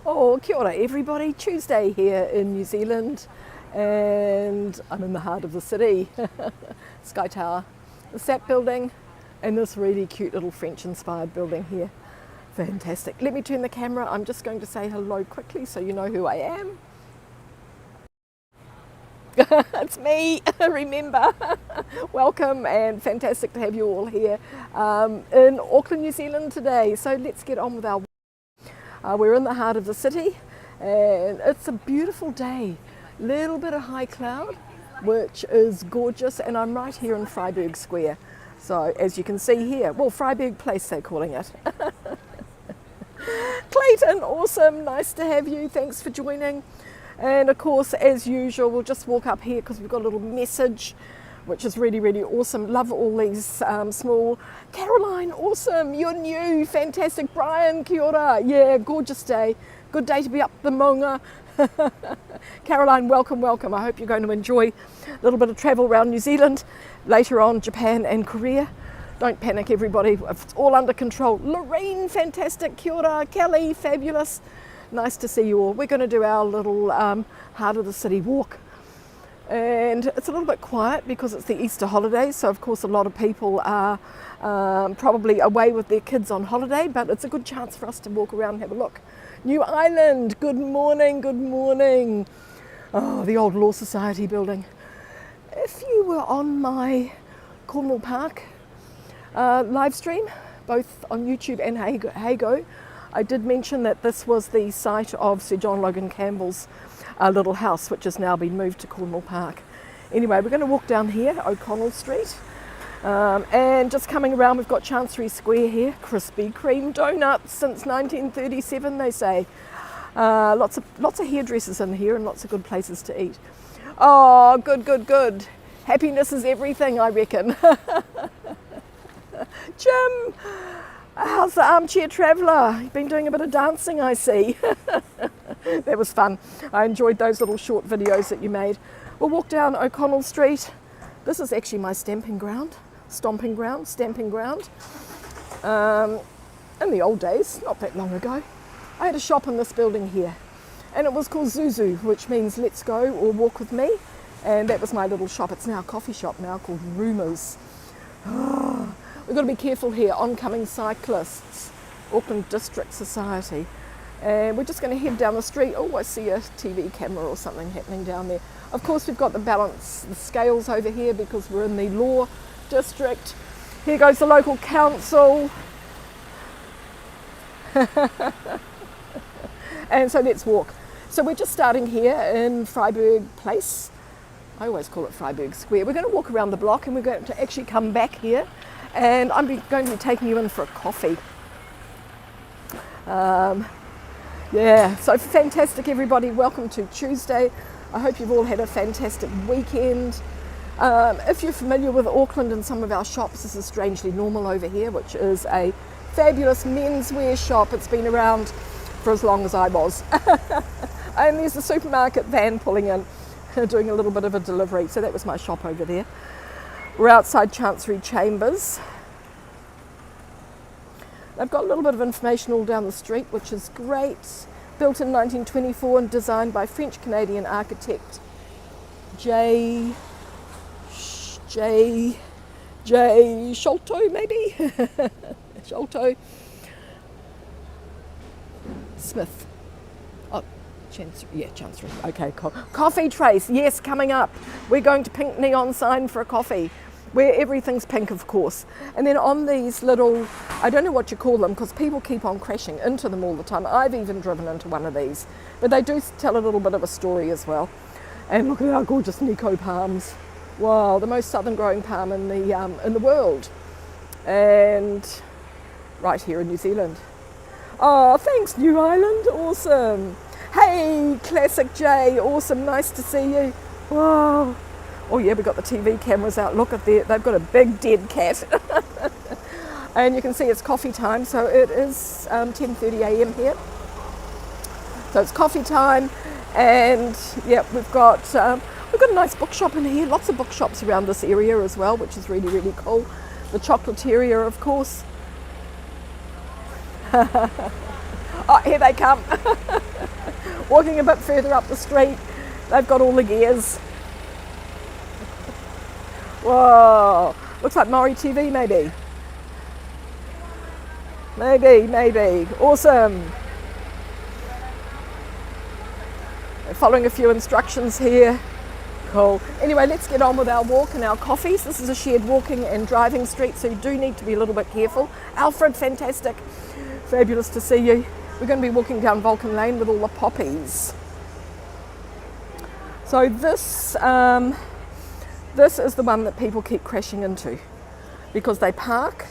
Oh, kia ora everybody. Tuesday here in New Zealand and I'm in the heart of the city. Sky Tower, the SAP building and this really cute little French inspired building here. Fantastic. Let me turn the camera. I'm just going to say hello quickly so you know who I am. It's me, remember. Welcome and fantastic to have you all here in Auckland, New Zealand today. So let's get on with our we're in the heart of the city and it's a beautiful day. Little bit of high cloud, which is gorgeous, and I'm right here in Freiburg Square. So as you can see here, well, Freiburg Place they're calling it. Clayton, awesome, nice to have you, thanks for joining. And of course, as usual, we'll just walk up here because we've got a little message, which is really, really awesome. Love all these small. Caroline, awesome, you're new, fantastic. Brian, kia ora. Yeah, gorgeous day. Good day to be up the maunga. Caroline, welcome, welcome. I hope you're going to enjoy a little bit of travel around New Zealand, later on Japan and Korea. Don't panic, everybody, it's all under control. Lorraine, fantastic, kia ora. Kelly, fabulous. Nice to see you all. We're going to do our little heart of the city walk. And it's a little bit quiet because it's the Easter holidays, so of course a lot of people are probably away with their kids on holiday, but it's a good chance for us to walk around and have a look. New Island, good morning, good morning. Oh, the old Law Society building. If you were on my Cornwall Park live stream, both on YouTube and Hago, I did mention that this was the site of Sir John Logan Campbell's little house, which has now been moved to Cornwall Park. Anyway, we're going to walk down here, O'Connell Street, and just coming around, we've got Chancery Square here. Krispy Kreme donuts since 1937, they say. Lots of hairdressers in here and lots of good places to eat. Oh, good, good, good. Happiness is everything, I reckon. Jim, how's the armchair traveller? You've been doing a bit of dancing, I see. That was fun. I enjoyed those little short videos that you made. We'll walk down O'Connell Street. This is actually my stamping ground. In the old days, not that long ago, I had a shop in this building here. And it was called Zuzu, which means let's go or walk with me. And that was my little shop. It's now a coffee shop now called Rumours. We've got to be careful here, oncoming cyclists, Auckland District Society. And we're just going to head down the street. Oh, I see a TV camera or something happening down there. Of course, we've got the scales over here because we're in the Law District. Here goes the local council. And so let's walk. So we're just starting here in Freiburg Place. I always call it Freiburg Square. We're going to walk around the block and we're going to actually come back here. And I'm going to be taking you in for a coffee. Yeah, so fantastic everybody. Welcome to Tuesday. I hope you've all had a fantastic weekend. If you're familiar with Auckland and some of our shops, this is Strangely Normal over here, which is a fabulous menswear shop. It's been around for as long as I was. And there's the supermarket van pulling in, doing a little bit of a delivery. So that was my shop over there. We're outside Chancery Chambers. They've got a little bit of information all down the street, which is great. Built in 1924 and designed by French-Canadian architect J. Sholto, maybe? Sholto Smith. Oh, Chancery, yeah, Chancery. Okay, Coffee Trace, yes, coming up. We're going to pink neon sign for a coffee, where everything's pink, of course. And then on these little, I don't know what you call them, because people keep on crashing into them all the time. I've even driven into one of these, but they do tell a little bit of a story as well. And look at our gorgeous Nico palms. Wow, the most southern growing palm in the world. And right here in New Zealand. Oh, thanks New Island, awesome. Hey, Classic J, awesome, nice to see you. Wow. Oh yeah, we've got the TV cameras out. Look at that, they've got a big dead cat. And you can see it's coffee time, so it is 10:30 a.m. here. So it's coffee time, and yeah, we've got a nice bookshop in here. Lots of bookshops around this area as well, which is really, really cool. The Chocolateria, of course. Oh, here they come. Walking a bit further up the street, they've got all the gears. Whoa, looks like Maori TV maybe. Maybe. Awesome. Following a few instructions here. Cool. Anyway, let's get on with our walk and our coffees. This is a shared walking and driving street, so you do need to be a little bit careful. Alfred, fantastic. Fabulous to see you. We're going to be walking down Vulcan Lane with all the poppies. So this is the one that people keep crashing into because they park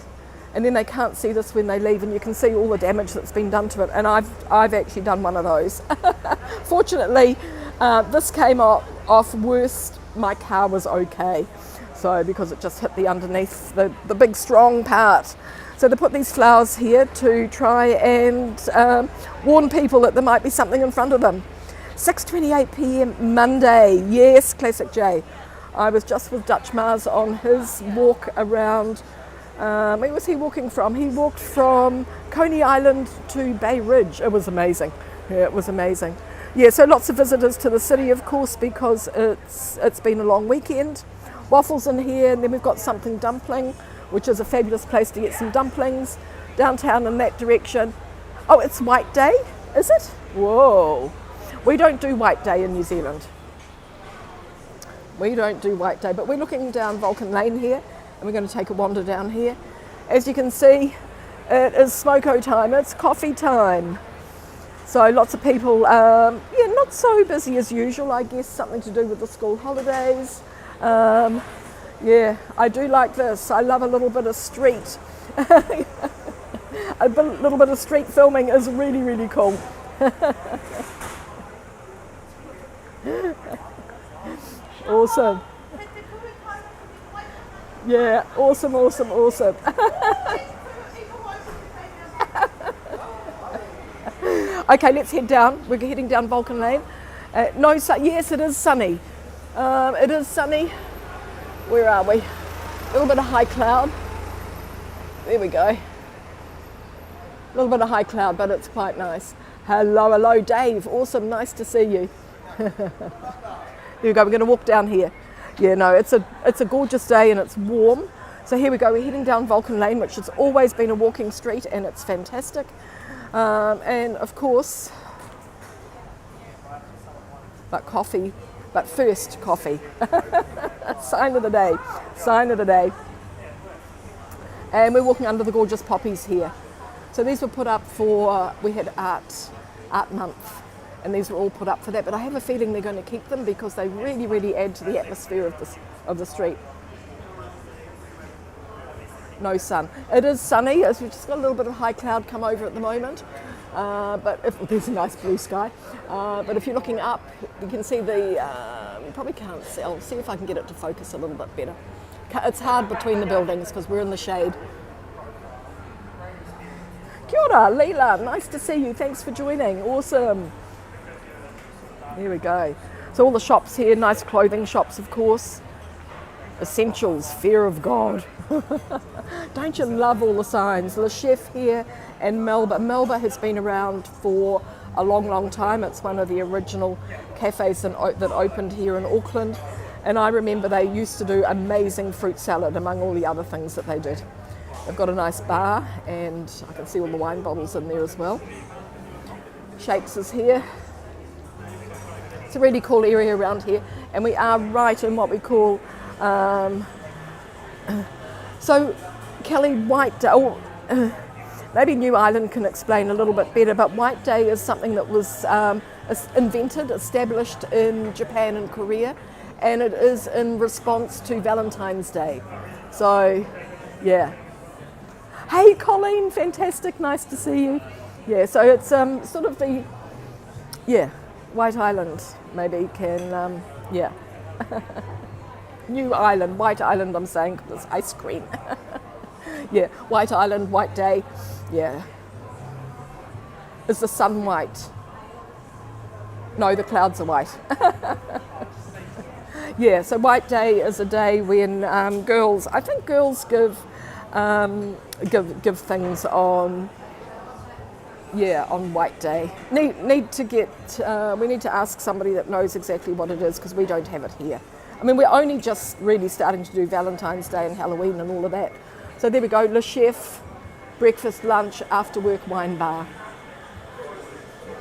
and then they can't see this when they leave, and you can see all the damage that's been done to it. And I've actually done one of those. Fortunately, this came off worse. My car was okay, so because it just hit the underneath the big strong part. So they put these flowers here to try and warn people that there might be something in front of them. 6:28 p.m. Monday. Yes, classic Jay. I was just with Dutch Mars on his walk around. Where was he walking from? He walked from Coney Island to Bay Ridge. It was amazing. Yeah, it was amazing. Yeah, so lots of visitors to the city, of course, because it's been a long weekend. Waffles in here, and then we've got Something Dumpling, which is a fabulous place to get some dumplings. Downtown in that direction. Oh, it's White Day, is it? Whoa. We don't do White Day in New Zealand. We don't do White Day, but we're looking down Vulcan Lane here, and we're going to take a wander down here. As you can see, it is smoko time, it's coffee time. So lots of people, not so busy as usual, I guess, something to do with the school holidays. Yeah, I do like this. I love a little bit of street. Little bit of street filming is really, really cool. Awesome. Yeah, awesome. Okay, let's head down. We're heading down Vulcan Lane. Yes, it is sunny. It is sunny. Where are we? A little bit of high cloud. There we go. A little bit of high cloud, but it's quite nice. Hello, Dave. Awesome, nice to see you. There we go, we're going to walk down here. Yeah, no, it's a gorgeous day and it's warm. So here we go, we're heading down Vulcan Lane, which has always been a walking street, and it's fantastic. And of course, but first coffee. Sign of the day. And we're walking under the gorgeous poppies here. So these were put up we had art month, and these were all put up for that, but I have a feeling they're going to keep them because they really, really add to the atmosphere of the street. No sun. It is sunny, as we've just got a little bit of high cloud come over at the moment, but there's a nice blue sky. But if you're looking up, you can see you probably can't see. I'll see if I can get it to focus a little bit better. It's hard between the buildings because we're in the shade. Kia ora, Leela, nice to see you. Thanks for joining. Awesome. There we go. So all the shops here, nice clothing shops, of course. Essentials, fear of God. Don't you love all the signs? Le Chef here and Melba. Melba has been around for a long, long time. It's one of the original cafes that opened here in Auckland. And I remember they used to do amazing fruit salad among all the other things that they did. They've got a nice bar, and I can see all the wine bottles in there as well. Shakes is here. It's a really cool area around here, and we are right in what we call so Kelly, White Day, maybe New Ireland can explain a little bit better, but White Day is something that was established in Japan and Korea, and it is in response to Valentine's Day. So yeah. Hey Colleen, fantastic, nice to see you. Yeah, so it's sort of the, White Island maybe can, New Island, White Island I'm saying, because it's ice cream. Yeah, White Island, White Day, yeah. Is the sun white? No, the clouds are white. Yeah, so White Day is a day when girls give things on Yeah, on White Day. We need to ask somebody that knows exactly what it is because we don't have it here. I mean, we're only just really starting to do Valentine's Day and Halloween and all of that. So there we go, Le Chef, breakfast, lunch, after work wine bar.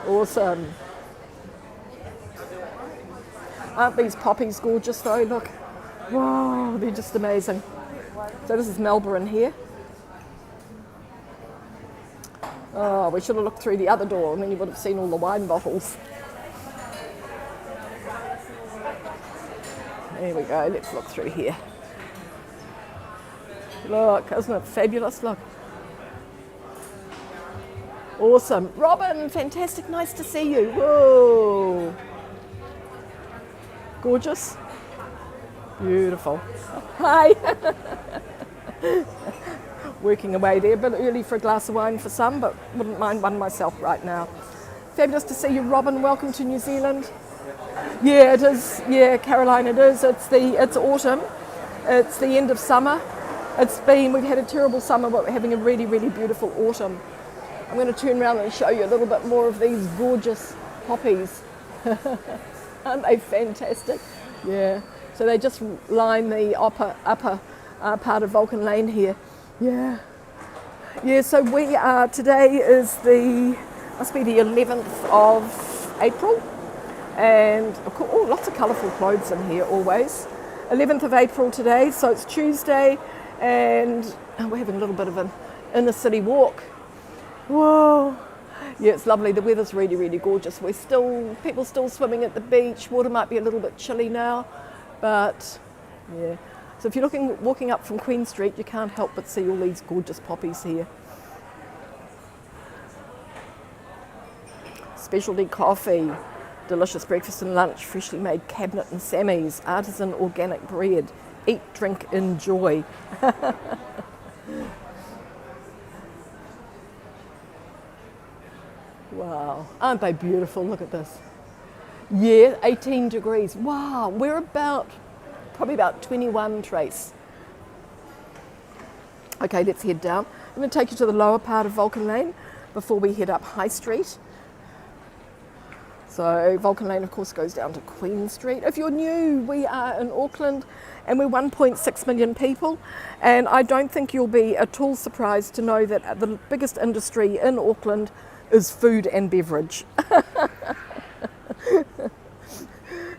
Awesome. Aren't these poppies gorgeous though? Look. Wow, they're just amazing. So this is Melbourne here. Oh, we should have looked through the other door and then you would have seen all the wine bottles. There we go, let's look through here. Look, isn't it fabulous? Look. Awesome. Robin, fantastic, nice to see you. Whoa. Gorgeous. Beautiful. Hi. Working away there, a bit early for a glass of wine for some, but wouldn't mind one myself right now. Fabulous to see you, Robin. Welcome to New Zealand. Yeah, it is. Yeah, Caroline, it is. It's autumn. It's the end of summer. We've had a terrible summer, but we're having a really, really beautiful autumn. I'm going to turn around and show you a little bit more of these gorgeous poppies. Aren't they fantastic? Yeah. So they just line the upper part of Vulcan Lane here. Yeah. Yeah, so we are, today must be the 11th of April. And lots of colourful clothes in here always. 11th of April today, so it's Tuesday, and we're having a little bit of an inner city walk. Whoa. Yeah, it's lovely. The weather's really, really gorgeous. People still swimming at the beach. Water might be a little bit chilly now, but yeah. So if you're walking up from Queen Street, you can't help but see all these gorgeous poppies here. Specialty coffee, delicious breakfast and lunch, freshly made cabinet and Sammy's, artisan organic bread. Eat, drink, enjoy. Wow, aren't they beautiful? Look at this. Yeah, 18 degrees. Wow, we're probably about 21 trace. Okay, let's head down. I'm going to take you to the lower part of Vulcan Lane before we head up High Street. So Vulcan Lane, of course, goes down to Queen Street. If you're new, we are in Auckland and we're 1.6 million people. And I don't think you'll be at all surprised to know that the biggest industry in Auckland is food and beverage.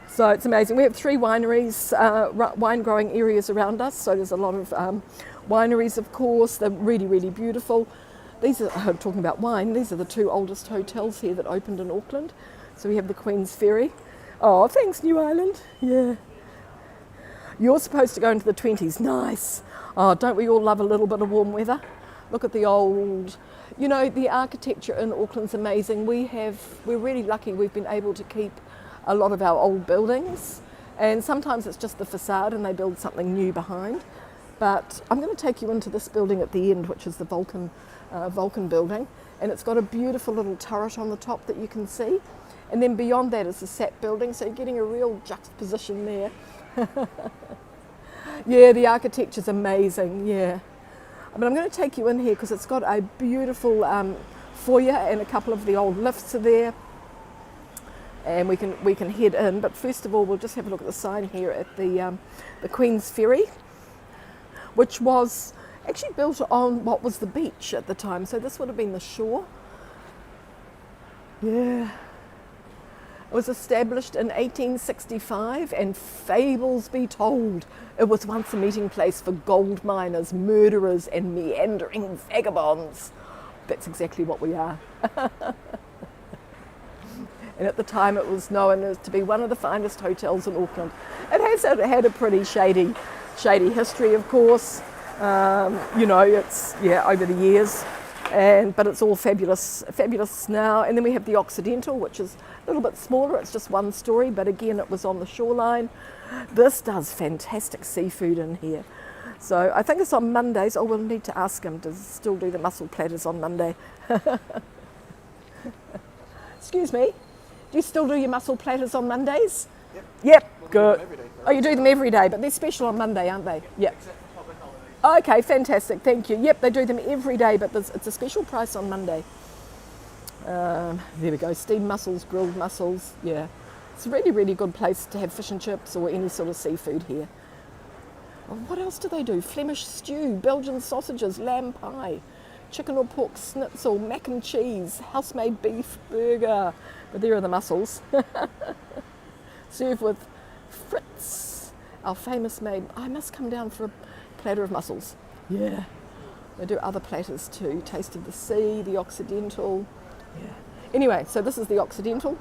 So it's amazing. We have 3 wineries, wine growing areas around us. So there's a lot of wineries, of course. They're really, really beautiful. Talking about wine, these are the 2 oldest hotels here that opened in Auckland. So we have the Queen's Ferry. Oh, thanks, New Island. Yeah. You're supposed to go into the 20s. Nice. Oh, don't we all love a little bit of warm weather? Look at the old, the architecture in Auckland's amazing. We're really lucky we've been able to keep a lot of our old buildings, and sometimes it's just the facade and they build something new behind. But I'm going to take you into this building at the end, which is the Vulcan building, and it's got a beautiful little turret on the top that you can see, and then beyond that is the SAP building, so you're getting a real juxtaposition there. Yeah, the architecture's amazing. Yeah, but I'm going to take you in here because it's got a beautiful foyer and a couple of the old lifts are there. And we can head in, but first of all we'll just have a look at the sign here at the Queen's Ferry, which was actually built on what was the beach at the time, so this would have been the shore. Yeah. It was established in 1865, and fables be told, it was once a meeting place for gold miners, murderers and meandering vagabonds. That's exactly what we are. And at the time it was known as to be one of the finest hotels in Auckland. It has had a pretty shady history, of course. It's over the years, but it's all fabulous now. And then we have the Occidental, which is a little bit smaller. It's just 1 story, but again, it was on the shoreline. This does fantastic seafood in here. So I think it's on Mondays. Oh, we'll need to ask him to still do the mussel platters on Monday. Excuse me. Do you still do your mussel platters on Mondays? Yep, good. Oh, you do them every day, but they're special on Monday, aren't they? Yep. Okay, fantastic, thank you. Yep, they do them every day, but it's a special price on Monday. There we go, steamed mussels, grilled mussels, yeah. It's a really, really good place to have fish and chips or any sort of seafood here. What else do they do? Flemish stew, Belgian sausages, lamb pie, chicken or pork schnitzel, mac and cheese, house-made beef burger. But there are the mussels. Served with Fritz, our famous maid. I must come down for a platter of mussels. Yeah. They do other platters too. Taste of the sea, the Occidental. Yeah. Anyway, so this is the Occidental.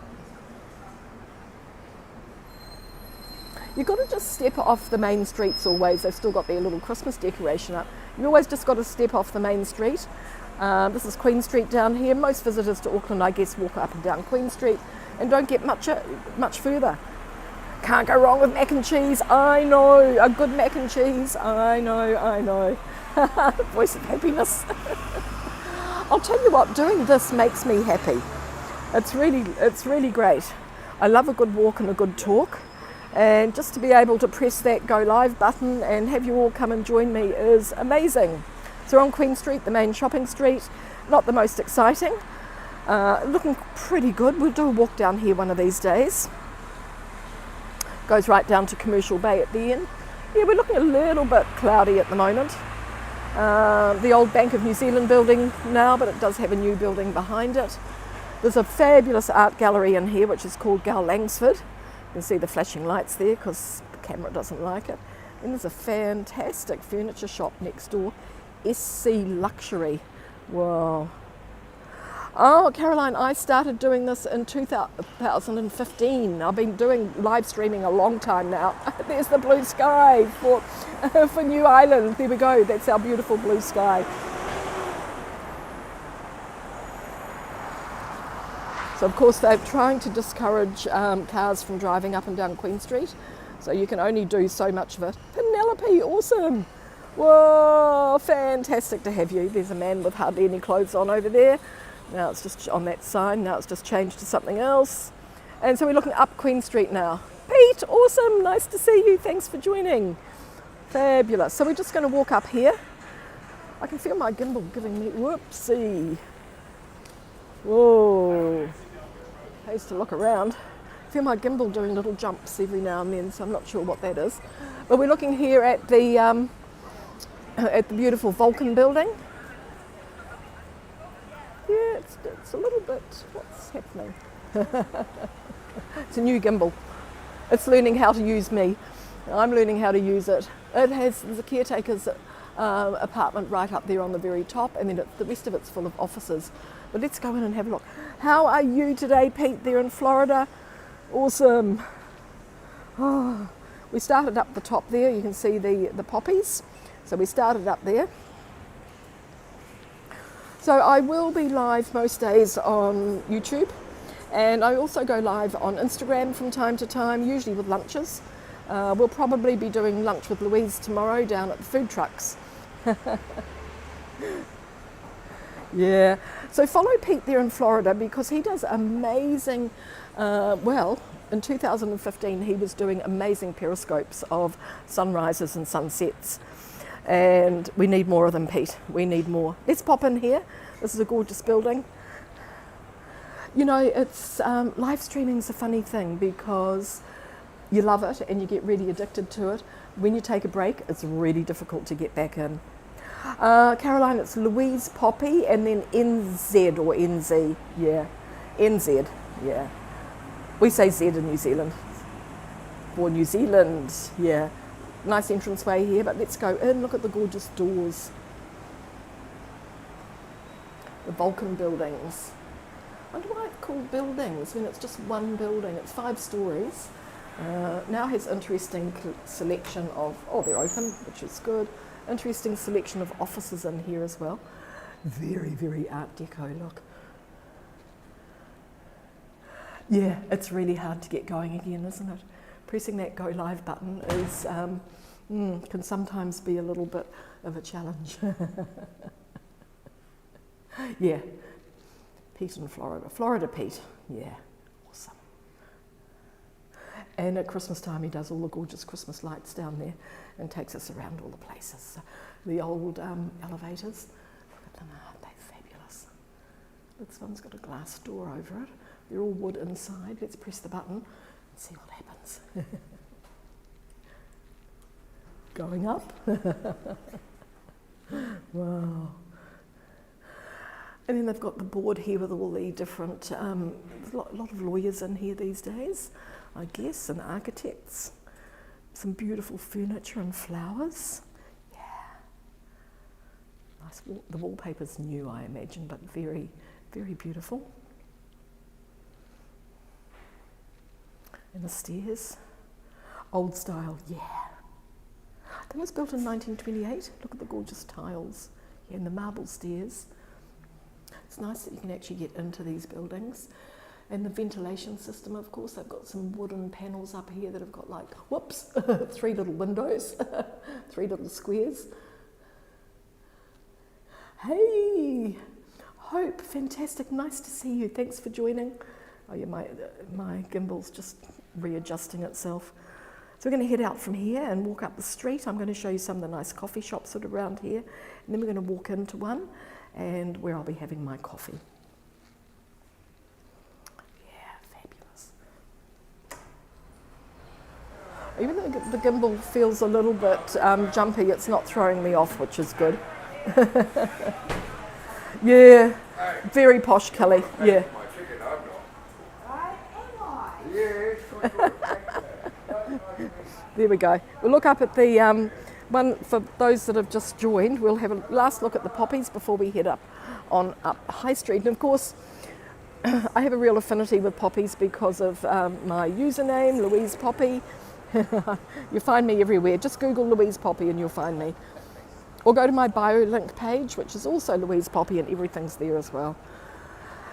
You've got to just step off the main streets always. They've still got their little Christmas decoration up. You always just got to step off the main street. This is Queen Street down here. Most visitors to Auckland, I guess, walk up and down Queen Street and don't get much further. Can't go wrong with mac and cheese. I know, a good mac and cheese. I know. Voice of happiness. I'll tell you what, doing this makes me happy. It's really great. I love a good walk and a good talk. And just to be able to press that go live button and have you all come and join me is amazing. So we're on Queen Street, the main shopping street. Not the most exciting. Looking pretty good. We'll do a walk down here one of these days. Goes right down to Commercial Bay at the end. Yeah, we're looking a little bit cloudy at the moment. The old Bank of New Zealand building now, but it does have a new building behind it. There's a fabulous art gallery in here which is called Gal Langsford. You can see the flashing lights there because the camera doesn't like it. And there's a fantastic furniture shop next door, SC Luxury. Wow. Oh, Caroline, I started doing this in 2015. I've been doing live streaming a long time now. There's the blue sky for New Island. There we go, that's our beautiful blue sky. So of course they're trying to discourage cars from driving up and down Queen Street. So you can only do so much of it. Penelope, awesome. Whoa, fantastic to have you. There's a man with hardly any clothes on over there. Now it's just on that sign, now it's just changed to something else. And so we're looking up Queen Street now. Pete, awesome, nice to see you, thanks for joining. Fabulous. So we're just going to walk up here. I can feel my gimbal giving me, whoopsie. Whoa. I used to look around. I feel my gimbal doing little jumps every now and then, so I'm not sure what that is. But we're looking here at the beautiful Vulcan building. Yeah, it's a little bit, what's happening? It's a new gimbal. It's learning how to use me. I'm learning how to use it. There's a caretaker's apartment right up there on the very top, and then the rest of it's full of offices. But let's go in and have a look. How are you today, Pete, there in Florida? Awesome. Oh, we started up the top there. You can see the poppies. So we started up there. So I will be live most days on YouTube, and I also go live on Instagram from time to time, usually with lunches. We'll probably be doing lunch with Louise tomorrow down at the food trucks. Yeah, so follow Pete there in Florida because he does amazing, in 2015 he was doing amazing periscopes of sunrises and sunsets. And we need more of them, Pete. We need more. Let's pop in here. This is a gorgeous building. You know, it's live streaming's a funny thing because you love it and you get really addicted to it. When you take a break, it's really difficult to get back in. Caroline, it's Louise Poppy and then NZ or NZ. Yeah, NZ. Yeah. We say Z in New Zealand. For New Zealand, yeah. Nice entranceway here, but let's go in. Look at the gorgeous doors. The Vulcan buildings. I wonder why it's called buildings when it's just one building. It's 5 stories. Now has interesting selection of, they're open, which is good. Interesting selection of offices in here as well. Very, very Art Deco look. Yeah, it's really hard to get going again, isn't it? Pressing that go live button is can sometimes be a little bit of a challenge. Yeah, Pete in Florida. Florida Pete, yeah, awesome. And at Christmas time he does all the gorgeous Christmas lights down there and takes us around all the places. The old elevators, look at them, aren't they fabulous? This one's got a glass door over it. They're all wood inside. Let's press the button and see what happens. Going up. Wow. And then they've got the board here with all the different, there's a lot of lawyers in here these days, I guess, and architects. Some beautiful furniture and flowers. Yeah. Nice. The wallpaper's new, I imagine, but very, very beautiful. And the stairs. Old style, yeah. That was built in 1928. Look at the gorgeous tiles. Yeah, and the marble stairs. It's nice that you can actually get into these buildings. And the ventilation system, of course, they've got some wooden panels up here that have got like, whoops, 3 little windows, 3 little squares. Hey, Hope, fantastic, nice to see you. Thanks for joining. Oh yeah, my gimbal's just readjusting itself. So we're going to head out from here and walk up the street. I'm going to show you some of the nice coffee shops that are around here. And then we're going to walk into one and where I'll be having my coffee. Yeah, fabulous. Even though the gimbal feels a little bit jumpy, it's not throwing me off, which is good. Yeah, very posh Kelly, yeah. There we go. We'll look up at the one for those that have just joined. We'll have a last look at the poppies before we head up High Street. And of course, I have a real affinity with poppies because of my username, Louise Poppy. You find me everywhere. Just Google Louise Poppy and you'll find me. Or go to my bio link page, which is also Louise Poppy, and everything's there as well.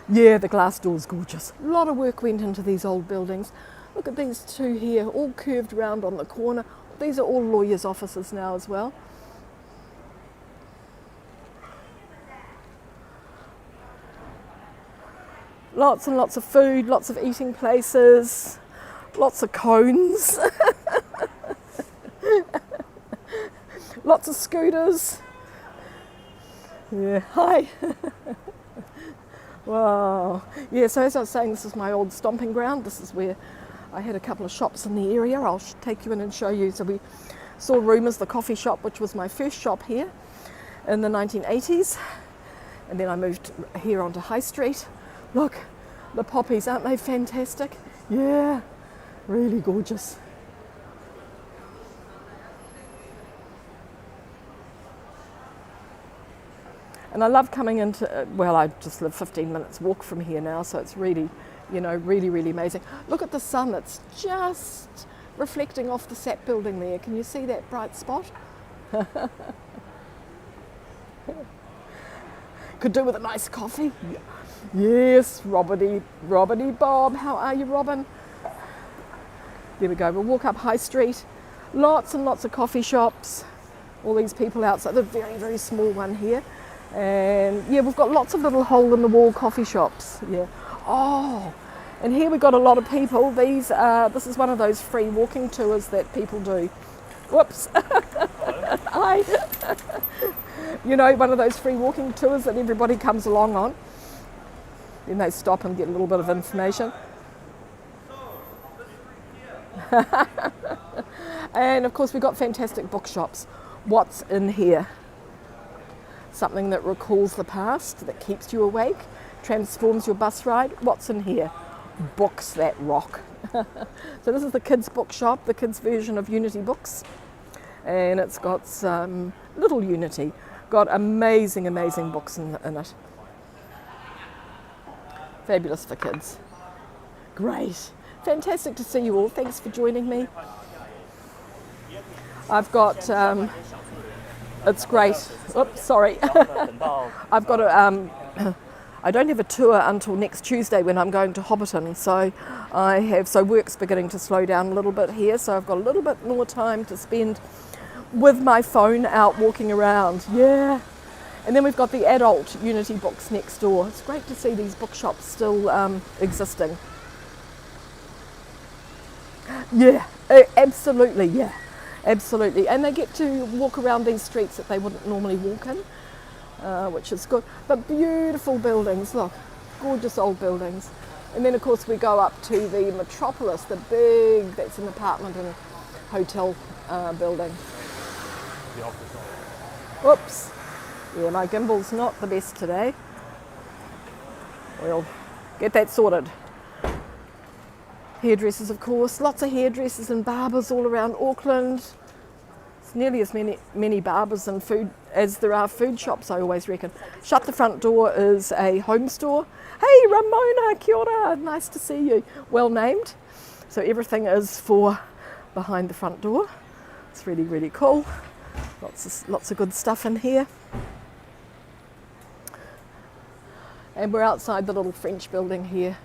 Yeah, the glass door's gorgeous. A lot of work went into these old buildings. Look at these two here, all curved round on the corner. These are all lawyers' offices now as well. Lots and lots of food, lots of eating places, lots of cones. Lots of scooters. Yeah, hi. Wow. Yeah, so as I was saying, this is my old stomping ground. This is where I had a couple of shops in the area. I'll take you in and show you. So we saw Rumours, the coffee shop, which was my first shop here in the 1980s. And then I moved here onto High Street. Look, the poppies, aren't they fantastic? Yeah, really gorgeous. And I love coming into, well, I just live 15 minutes walk from here now, so it's really, you know, really, really amazing. Look at the sun, it's just reflecting off the SAP building there. Can you see that bright spot? Could do with a nice coffee. Yes, Robbity Bob, how are you, Robin? There we go, we'll walk up High Street. Lots and lots of coffee shops. All these people outside, the very, very small one here. And yeah, we've got lots of little hole-in-the-wall coffee shops. Yeah. Oh, and here we've got a lot of people. This is one of those free walking tours that people do. Whoops. Hi. You know, one of those free walking tours that everybody comes along on. Then they stop and get a little bit of information. And of course we've got fantastic bookshops. What's in here? Something that recalls the past, that keeps you awake, transforms your bus ride. What's in here? Books that rock. So this is the kids' bookshop, the kids' version of Unity Books. And it's got some little Unity. Got amazing, amazing books in it. Fabulous for kids. Great. Fantastic to see you all. Thanks for joining me. I've got... it's great. Oops, sorry. I've got a. I don't have a tour until next Tuesday when I'm going to Hobbiton, so work's beginning to slow down a little bit here. So I've got a little bit more time to spend with my phone out walking around. Yeah. And then we've got the adult Unity Books next door. It's great to see these bookshops still existing. Yeah, absolutely. Yeah. Absolutely, and they get to walk around these streets that they wouldn't normally walk in, which is good. But beautiful buildings, look, gorgeous old buildings. And then of course we go up to the Metropolis, the big, that's an apartment and a hotel building. The office. Whoops. Yeah, my gimbal's not the best today. We'll get that sorted. Hairdressers, of course, lots of hairdressers and barbers all around Auckland. It's nearly as many barbers and food as there are food shops, I always reckon. Shut the front door is a home store. Hey Ramona, kia ora, nice to see you. Well named. So everything is for behind the front door. It's really, really cool. Lots of good stuff in here. And we're outside the little French building here.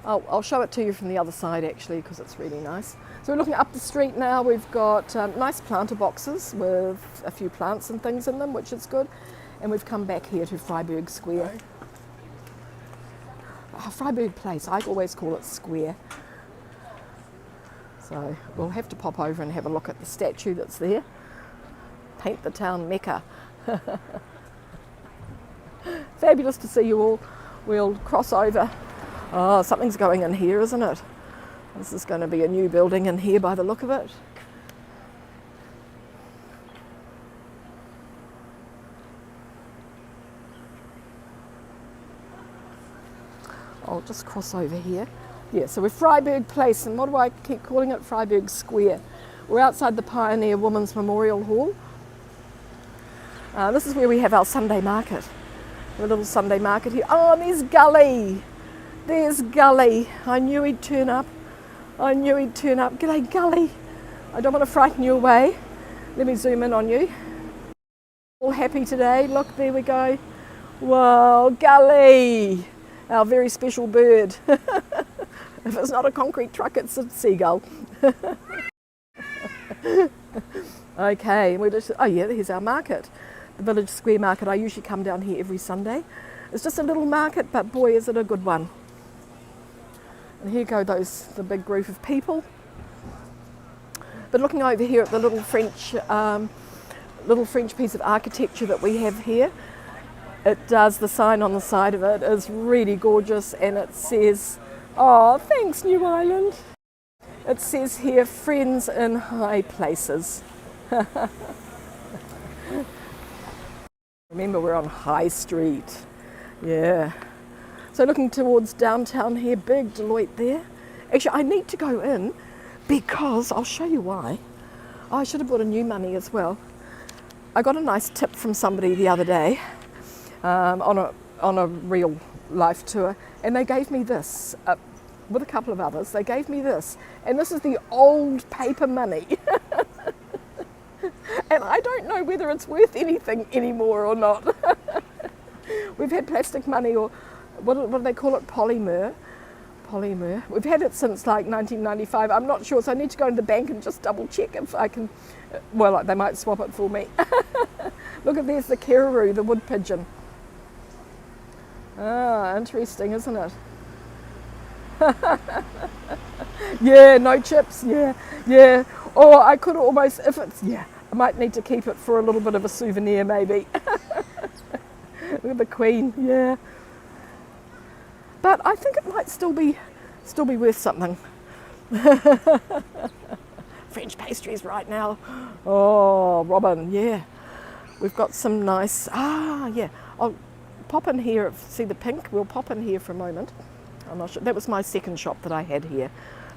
I'll show it to you from the other side actually because it's really nice. So we're looking up the street now. We've got nice planter boxes with a few plants and things in them, which is good. And we've come back here to Freiburg Square. Freiburg Place, I always call it Square. So we'll have to pop over and have a look at the statue that's there. Paint the town Mecca. Fabulous to see you all. We'll cross over. Oh, something's going in here, isn't it? This is going to be a new building in here by the look of it. I'll just cross over here. Yeah, so we're Freiburg Place, and what do I keep calling it? Freiburg Square. We're outside the Pioneer Women's Memorial Hall. This is where we have our Sunday market. A little Sunday market here. Oh, there's Gully. There's Gully. I knew he'd turn up. G'day, Gully. I don't want to frighten you away. Let me zoom in on you. All happy today. Look, there we go. Wow, Gully. Our very special bird. If it's not a concrete truck, it's a seagull. Okay, oh yeah, here's our market. The Village Square Market. I usually come down here every Sunday. It's just a little market, but boy, is it a good one. And here go the big group of people. But looking over here at the little French piece of architecture that we have here, it does, the sign on the side of it is really gorgeous, and it says, oh, thanks New Ireland. It says here, friends in high places. Remember, we're on High Street. Yeah. So looking towards downtown here, big Deloitte there. Actually, I need to go in because I'll show you why. Oh, I should have brought a new money as well. I got a nice tip from somebody the other day on a real life tour, and they gave me this with a couple of others. They gave me this, and this is the old paper money. And I don't know whether it's worth anything anymore or not. We've had plastic money, or what do they call it? Polymer. We've had it since like 1995. I'm not sure, so I need to go to the bank and just double check if I can. Well, they might swap it for me. Look at, there's the kerroo, the wood pigeon. Ah, interesting, isn't it? Yeah, no chips. Yeah. Oh, I could almost, if it's, yeah, I might need to keep it for a little bit of a souvenir maybe. Look at the Queen, yeah. But I think it might still be worth something. French pastries right now. Oh, Robin, yeah. We've got some nice, yeah. I'll pop in here, see the pink? We'll pop in here for a moment. I'm not sure, that was my second shop that I had here.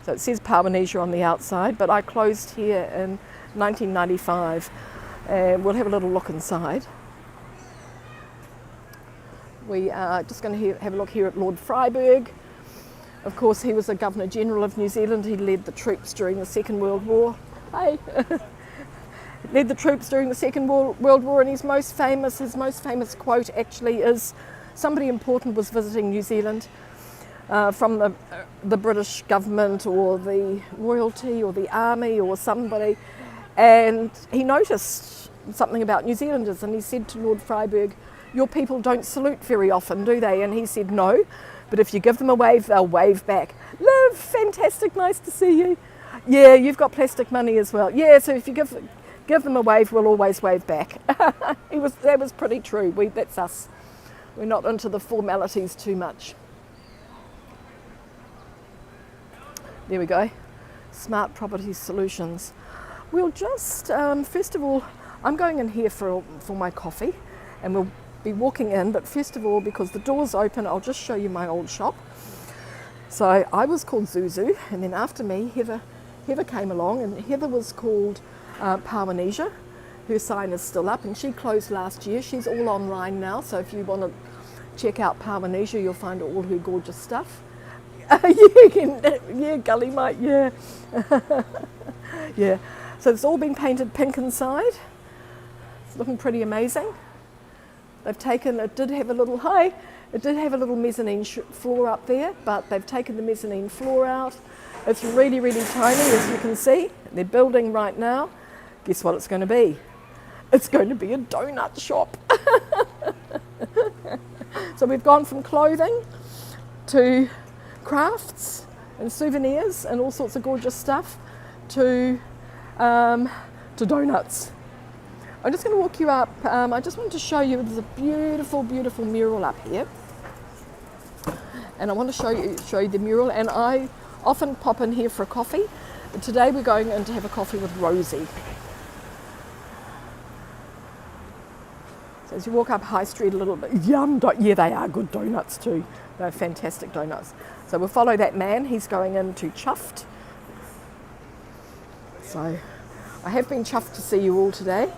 So it says Parmenesia on the outside, but I closed here in 1995, and we'll have a little look inside. We are just going to have a look here at Lord Freiburg. Of course, he was a Governor General of New Zealand. He led the troops during the Second World War. Hey! Led the troops during the Second World War, and his most famous quote actually is, somebody important was visiting New Zealand from the British government or the royalty or the army or somebody, and he noticed something about New Zealanders, and he said to Lord Freiburg, your people don't salute very often, do they? And he said, no, but if you give them a wave, they'll wave back. Liv, fantastic, nice to see you. Yeah, you've got plastic money as well. Yeah, so if you give them a wave, we'll always wave back. That was pretty true. That's us. We're not into the formalities too much. There we go. Smart Property Solutions. We'll just, first of all, I'm going in here for my coffee, and we'll be walking in, but first of all, because the door's open, I'll just show you my old shop. So I was called Zuzu, and then after me, Heather came along, and Heather was called Powernesia. Her sign is still up, and she closed last year. She's all online now, so if you want to check out Powernesia, you'll find all her gorgeous stuff. Yeah, Gully Mate, yeah. Yeah. So it's all been painted pink inside. It's looking pretty amazing. They've taken, it did have a little mezzanine floor up there, but they've taken the mezzanine floor out. It's really, really tiny, as you can see. They're building right now. Guess what it's going to be? It's going to be a donut shop. So we've gone from clothing to crafts and souvenirs and all sorts of gorgeous stuff to donuts. I'm just going to walk you up. I just wanted to show you, there's a beautiful, beautiful mural up here. And I want to show you the mural, and I often pop in here for a coffee. But today we're going in to have a coffee with Rosie. So as you walk up High Street a little bit, yeah, they are good donuts too. They're fantastic donuts. So we'll follow that man. He's going into Chuffed. So I have been chuffed to see you all today.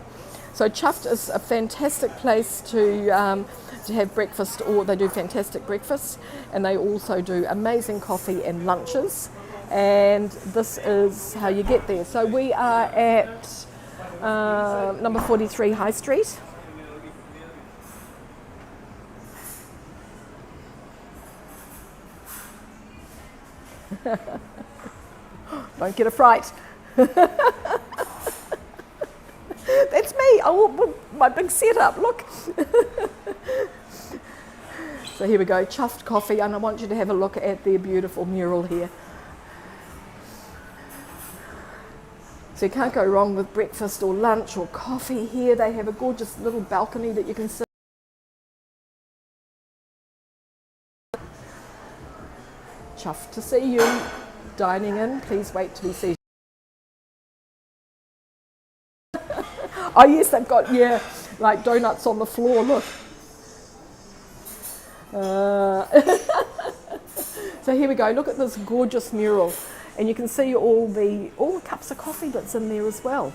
So Chuffed is a fantastic place to have breakfast, or they do fantastic breakfasts, and they also do amazing coffee and lunches. And this is how you get there. So we are at number 43 High Street. Don't get a fright. That's me. Oh, my big setup. Look. So here we go. Chuffed coffee, and I want you to have a look at their beautiful mural here. So you can't go wrong with breakfast or lunch or coffee here. They have a gorgeous little balcony that you can sit. Chuffed to see you dining in. Please wait to be seated. Oh yes, they've got, yeah, like donuts on the floor, look. So here we go, look at this gorgeous mural. And you can see all the cups of coffee that's in there as well.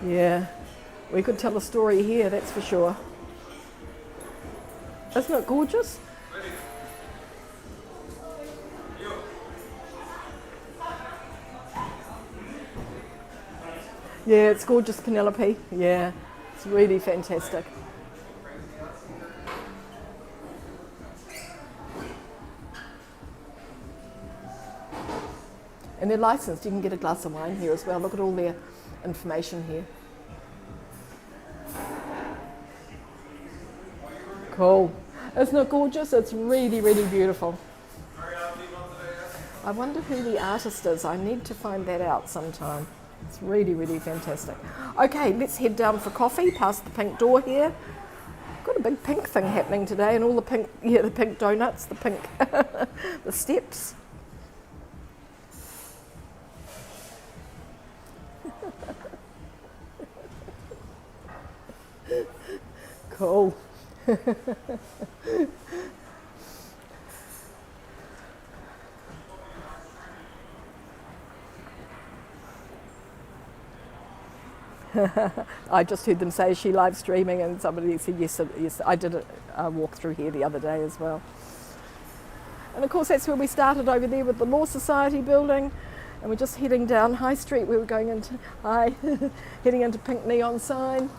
Yeah, we could tell a story here, that's for sure. Isn't it gorgeous? Yeah, it's gorgeous, Penelope. Yeah, it's really fantastic. And they're licensed. You can get a glass of wine here as well. Look at all their information here. Cool. Isn't it gorgeous? It's really, really beautiful. I wonder who the artist is. I need to find that out sometime. It's really, really fantastic. Okay, let's head down for coffee past the pink door here. Got a big pink thing happening today, and all the pink, yeah, the pink donuts, the pink, the steps. Cool. I just heard them say, is she live streaming? And somebody said yes, yes. I did a walk through here the other day as well. And of course that's where we started, over there with the Law Society building, and we're just heading down High Street. We were going into heading into pink neon sign.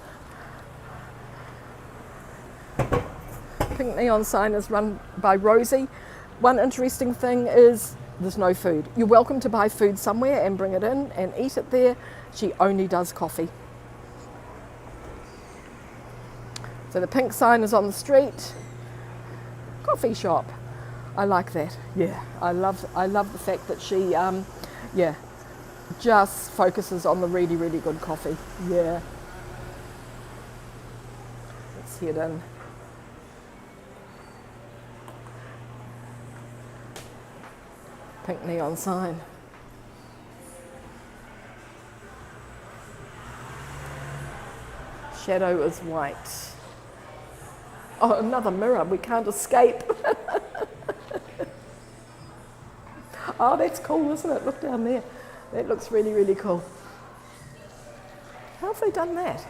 Pink neon sign is run by Rosie. One interesting thing is there's no food. You're welcome to buy food somewhere and bring it in and eat it there. She only does coffee. So the pink sign is on the street. Coffee shop. I like that. Yeah, I love the fact that she, yeah, just focuses on the really, really good coffee. Yeah. Let's head in. Pink neon sign. Shadow is white. Oh, another mirror, we can't escape. Oh, that's cool, isn't it? Look down there. That looks really, really cool. How have they done that?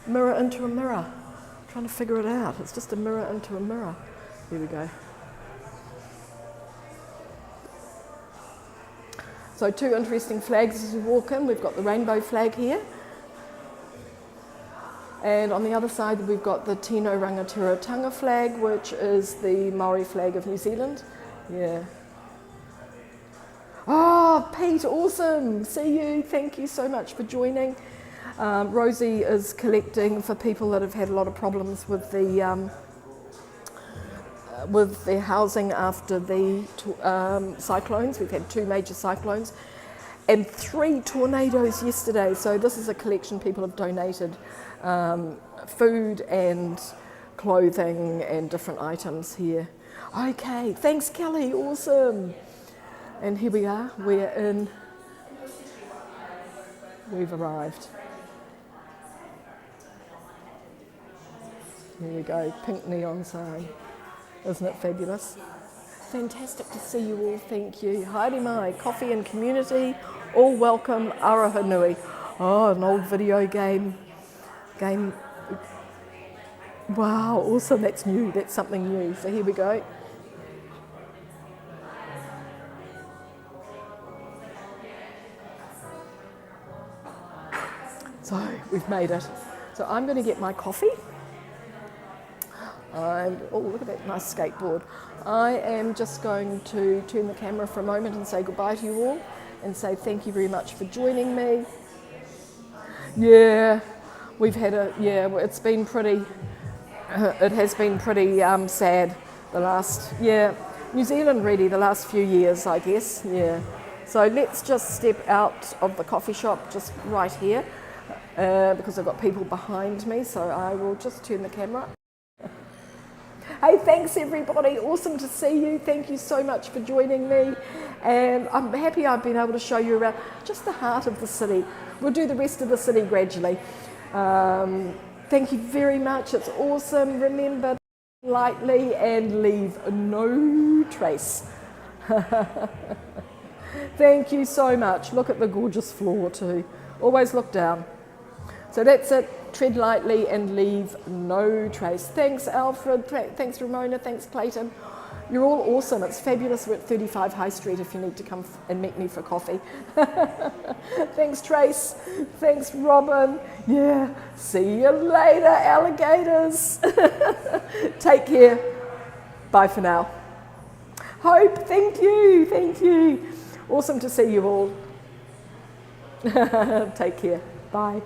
Mirror into a mirror. I'm trying to figure it out. It's just a mirror into a mirror. Here we go. So 2 interesting flags as we walk in. We've got the rainbow flag here. And on the other side we've got the Tino Rangatiratanga flag, which is the Maori flag of New Zealand. Yeah. Oh, Pete, awesome. See you. Thank you so much for joining. Rosie is collecting for people that have had a lot of problems with their housing after the cyclones. We've had 2 major cyclones and 3 tornadoes yesterday. So this is a collection people have donated food and clothing and different items here. Okay, thanks Kelly, awesome. And here we are, we've arrived. Here we go, pink neon sign. Isn't it fabulous? Fantastic to see you all, thank you. Haere mai, coffee and community, all welcome, araha nui. Oh, an old video game. Wow, awesome, that's new, that's something new. So here we go. So we've made it. So I'm going to get my coffee. Oh, look at that nice skateboard. I am just going to turn the camera for a moment and say goodbye to you all and say thank you very much for joining me. Yeah, we've had it's been pretty, it has been pretty sad the last, New Zealand really the last few years, I guess, yeah. So let's just step out of the coffee shop just right here because I've got people behind me, so I will just turn the camera. Hey, thanks everybody, awesome to see you. Thank you so much for joining me. And I'm happy I've been able to show you around just the heart of the city. We'll do the rest of the city gradually. Thank you very much, it's awesome. Remember, lightly and leave no trace. Thank you so much. Look at the gorgeous floor too. Always look down. So that's it. Tread lightly and leave no trace. Thanks Alfred, thanks Ramona, thanks Clayton. You're all awesome. It's fabulous. We're at 35 High Street if you need to come and meet me for coffee. Thanks Trace, thanks Robin. Yeah, see you later alligators. Take care. Bye for now. Hope, thank you. Awesome to see you all. Take care. Bye.